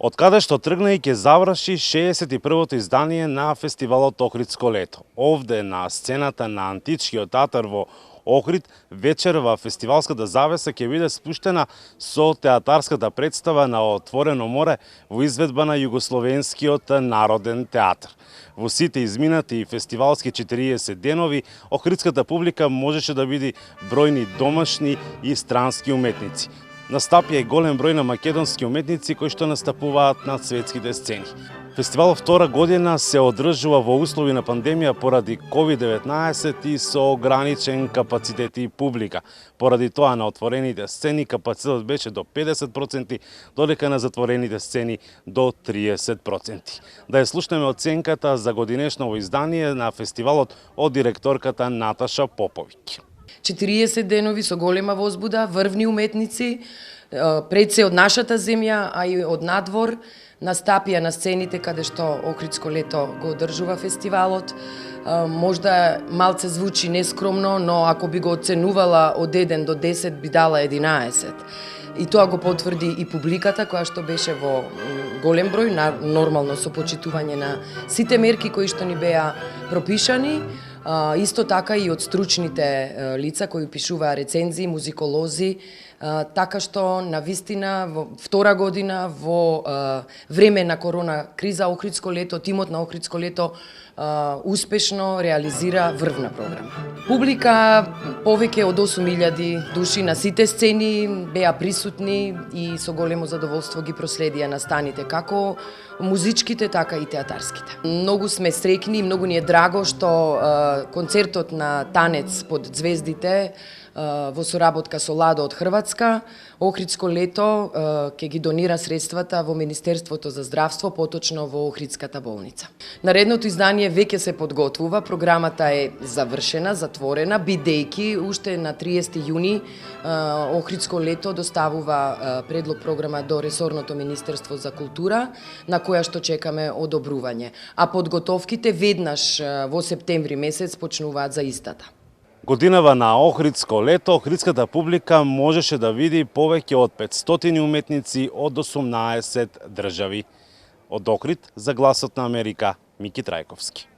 Од каде што тргна и ќе заврши 61-то издание на фестивалот Охридско лето. Овде на сцената на Античкиот театар во Охрид, вечерва фестивалската завеса ќе биде спуштена со театарската представа на Отворено море во изведба на Југословенскиот народен театар. Во сите изминати и фестивалски 40 денови, охридската публика можеше да види бројни домашни и странски уметници. Настапија и голем број на македонски уметници кои што настапуваат на светските сцени. Фестивалот втора година се одржува во услови на пандемија поради COVID-19 и со ограничен капацитет и публика. Поради тоа на отворените сцени капацитетот беше до 50%, додека на затворените сцени до 30%. Да ја слушнеме оценката за годинешново издание на фестивалот од директорката Наташа Поповиќ. 40 денови со голема возбуда, врвни уметници, пред се од нашата земја, а и од надвор, настапија на сцените каде што Охридско лето го одржува фестивалот. Можда малце звучи нескромно, но ако би го оценувала од 1 до 10 би дала 11. И тоа го потврди и публиката која што беше во голем број, нормално со почитување на сите мерки кои што ни беа пропишани. Исто така и од стручните лица кои пишуваа рецензии, музиколози, така што навистина во втора година во време на корона криза Охридско лето, тимот на Охридско лето успешно реализира врвна програма. Публика повеќе од 8000 души на сите сцени беа присутни и со големо задоволство ги проследија настаните, како музичките, така и театарските. Многу сме среќни и многу ни е драго што концертот на Танец под звездите во соработка со Ладо од Хрватска, Охридско лето ќе ги донира средствата во Министерството за здравство, поточно во Охридската болница. Наредното издание веќе се подготвува, програмата е завршена, затворена, бидејќи уште на 30 јуни Охридско лето доставува предлог програма до ресорното Министерство за култура, на која што чекаме одобрување. А подготовките веднаш во септември месец почнуваат за истата. Годинава на Охридско лето, охридската публика можеше да види повеќе од 500 уметници од 18 држави. Од Охрид за Гласот на Америка, Мики Трајковски.